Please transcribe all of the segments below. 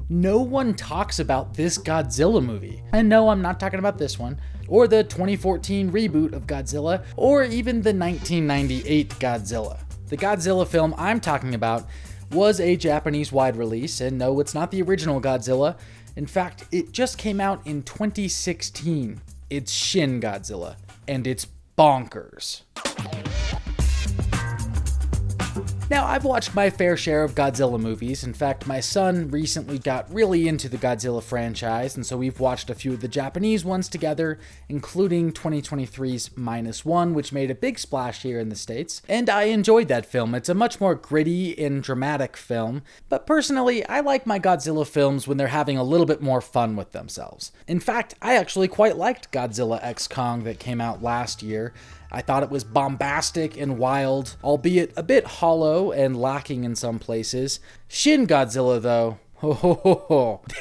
no one talks about this Godzilla movie. And no, I'm not talking about this one, or the 2014 reboot of Godzilla, or even the 1998 Godzilla. The Godzilla film I'm talking about was a Japanese wide release, and no, it's not the original Godzilla. In fact, it just came out in 2016. It's Shin Godzilla, and it's bonkers. Now, I've watched my fair share of Godzilla movies. In fact, my son recently got really into the Godzilla franchise, and so we've watched a few of the Japanese ones together, including 2023's -1, which made a big splash here in the States. And I enjoyed that film. It's a much more gritty and dramatic film, but personally, I like my Godzilla films when they're having a little bit more fun with themselves. In fact, I actually quite liked Godzilla x Kong that came out last year. I thought it was bombastic and wild, albeit a bit hollow and lacking in some places. Shin Godzilla, though,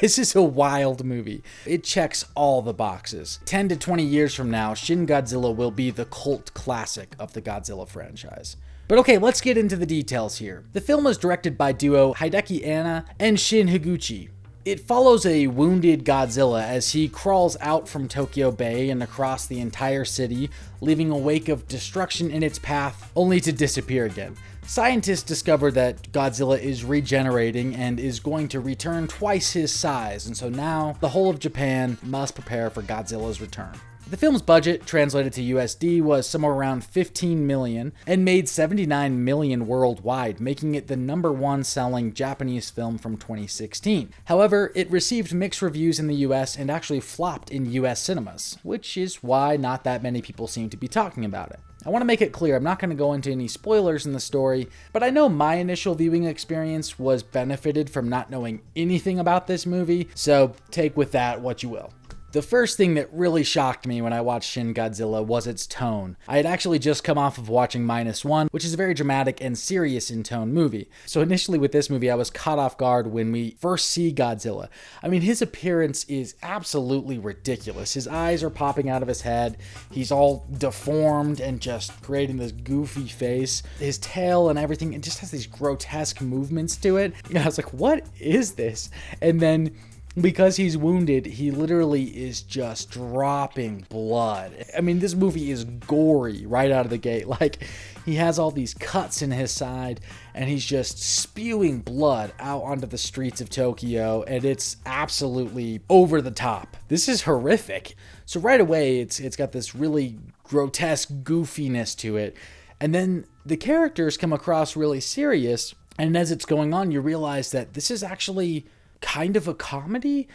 this is a wild movie. It checks all the boxes. 10 to 20 years from now, Shin Godzilla will be the cult classic of the Godzilla franchise. But okay, let's get into the details here. The film was directed by duo Hideki Anna and Shin Higuchi. It follows a wounded Godzilla as he crawls out from Tokyo Bay and across the entire city, leaving a wake of destruction in its path, only to disappear again. Scientists discover that Godzilla is regenerating and is going to return twice his size, and so now the whole of Japan must prepare for Godzilla's return. The film's budget, translated to USD, was somewhere around $15 million and made $79 million worldwide, making it the #1 selling Japanese film from 2016. However, it received mixed reviews in the US and actually flopped in US cinemas, which is why not that many people seem to be talking about it. I want to make it clear, I'm not going to go into any spoilers in the story, but I know my initial viewing experience was benefited from not knowing anything about this movie, so take with that what you will. The first thing that really shocked me when I watched Shin Godzilla was its tone. I had actually just come off of watching -1, which is a very dramatic and serious in tone movie. So initially with this movie, I was caught off guard when we first see Godzilla. I mean, his appearance is absolutely ridiculous. His eyes are popping out of his head. He's all deformed and just creating this goofy face. His tail and everything, it just has these grotesque movements to it. And I was like, what is this? And then because he's wounded, he literally is just dropping blood. I mean, this movie is gory right out of the gate. Like, he has all these cuts in his side, and he's just spewing blood out onto the streets of Tokyo, and it's absolutely over the top. This is horrific. So right away, it's got this really grotesque goofiness to it, and then the characters come across really serious, and as it's going on, you realize that this is actually kind of a comedy,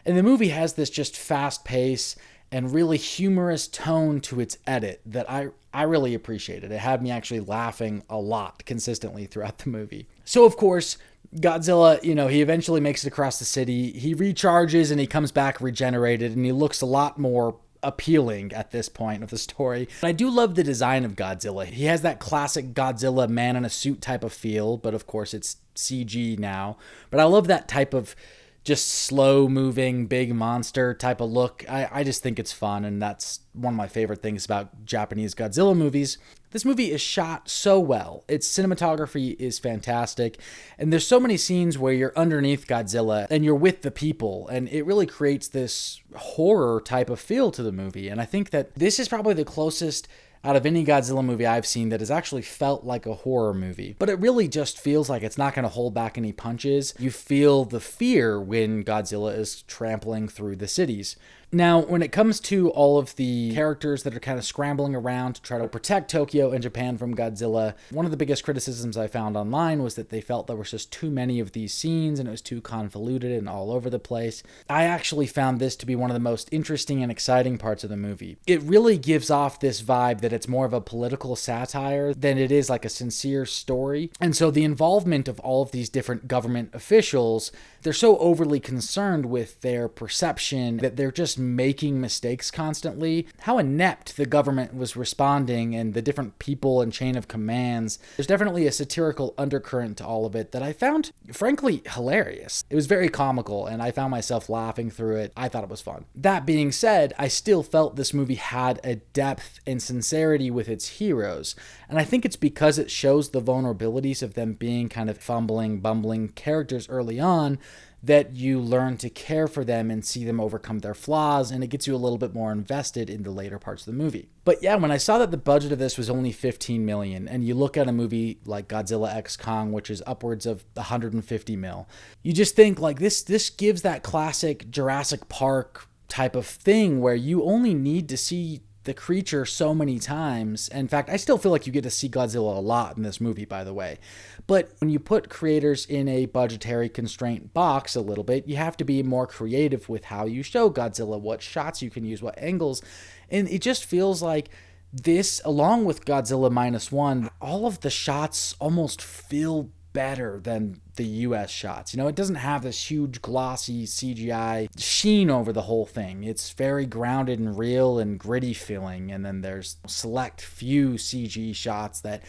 and the movie has this just fast pace and really humorous tone to its edit that I really appreciated. It had me actually laughing a lot consistently throughout the movie. So of course, Godzilla, he eventually makes it across the city. He recharges and he comes back regenerated, and he looks a lot more appealing at this point of the story. I do love the design of Godzilla. He has that classic Godzilla man in a suit type of feel, but of course it's CG now. But I love that type of just slow moving big monster type of look. I just think it's fun, and that's one of my favorite things about Japanese Godzilla movies. This movie is shot so well. Its cinematography is fantastic, and there's so many scenes where you're underneath Godzilla and you're with the people, and it really creates this horror type of feel to the movie. And I think that this is probably the closest out of any Godzilla movie I've seen that has actually felt like a horror movie. But it really just feels like it's not going to hold back any punches. You feel the fear when Godzilla is trampling through the cities. Now, when it comes to all of the characters that are kind of scrambling around to try to protect Tokyo and Japan from Godzilla, one of the biggest criticisms I found online was that they felt there was just too many of these scenes and it was too convoluted and all over the place. I actually found this to be one of the most interesting and exciting parts of the movie. It really gives off this vibe that it's more of a political satire than it is like a sincere story. And so the involvement of all of these different government officials, they're so overly concerned with their perception that they're just making mistakes constantly. How inept the government was responding and the different people and chain of commands. There's definitely a satirical undercurrent to all of it that I found, frankly, hilarious. It was very comical, and I found myself laughing through it. I thought it was fun. That being said, I still felt this movie had a depth and sincerity with its heroes, and I think it's because it shows the vulnerabilities of them being kind of fumbling, bumbling characters early on that you learn to care for them and see them overcome their flaws, and it gets you a little bit more invested in the later parts of the movie. But yeah, when I saw that the budget of this was only $15 million, and you look at a movie like Godzilla x Kong, which is upwards of $150 million, you just think like this gives that classic Jurassic Park type of thing where you only need to see the creature so many times. In fact, I still feel like you get to see Godzilla a lot in this movie, by the way. But when you put creators in a budgetary constraint box a little bit, you have to be more creative with how you show Godzilla, what shots you can use, what angles. And it just feels like this, along with Godzilla -1, all of the shots almost feel better than the US shots. You know, it doesn't have this huge glossy CGI sheen over the whole thing. It's very grounded and real and gritty feeling, and then there's select few CG shots that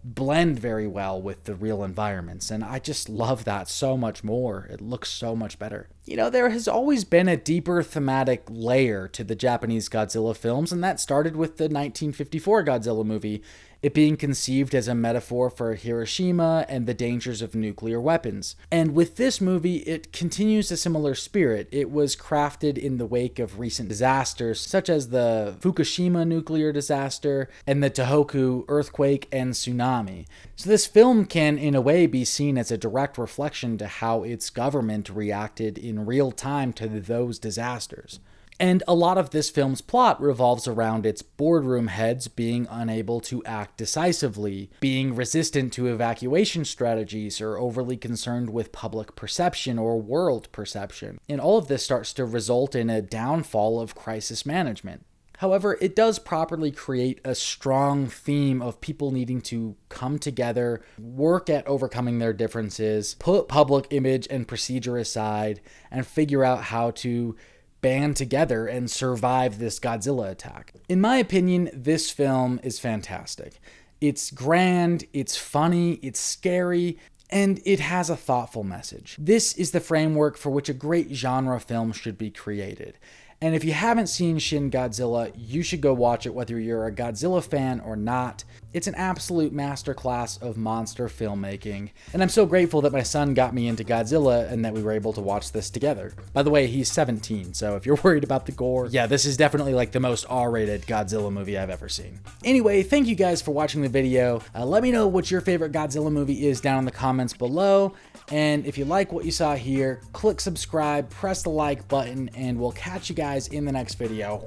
blend very well with the real environments, and I just love that so much more. It looks so much better. You know, there has always been a deeper thematic layer to the Japanese Godzilla films, and that started with the 1954 Godzilla movie, it being conceived as a metaphor for Hiroshima and the dangers of nuclear weapons. And with this movie, it continues a similar spirit. It was crafted in the wake of recent disasters, such as the Fukushima nuclear disaster and the Tohoku earthquake and tsunami. So this film can, in a way, be seen as a direct reflection to how its government reacted in real time to those disasters. And a lot of this film's plot revolves around its boardroom heads being unable to act decisively, being resistant to evacuation strategies, or overly concerned with public perception or world perception. And all of this starts to result in a downfall of crisis management. However, it does properly create a strong theme of people needing to come together, work at overcoming their differences, put public image and procedure aside, and figure out how to band together and survive this Godzilla attack. In my opinion, this film is fantastic. It's grand, it's funny, it's scary, and it has a thoughtful message. This is the framework for which a great genre film should be created. And if you haven't seen Shin Godzilla, you should go watch it whether you're a Godzilla fan or not. It's an absolute masterclass of monster filmmaking. And I'm so grateful that my son got me into Godzilla and that we were able to watch this together. By the way, he's 17, so if you're worried about the gore, yeah, this is definitely like the most R-rated Godzilla movie I've ever seen. Anyway, thank you guys for watching the video. Let me know what your favorite Godzilla movie is down in the comments below. And if you like what you saw here, click subscribe, press the like button, and we'll catch you guys in the next video.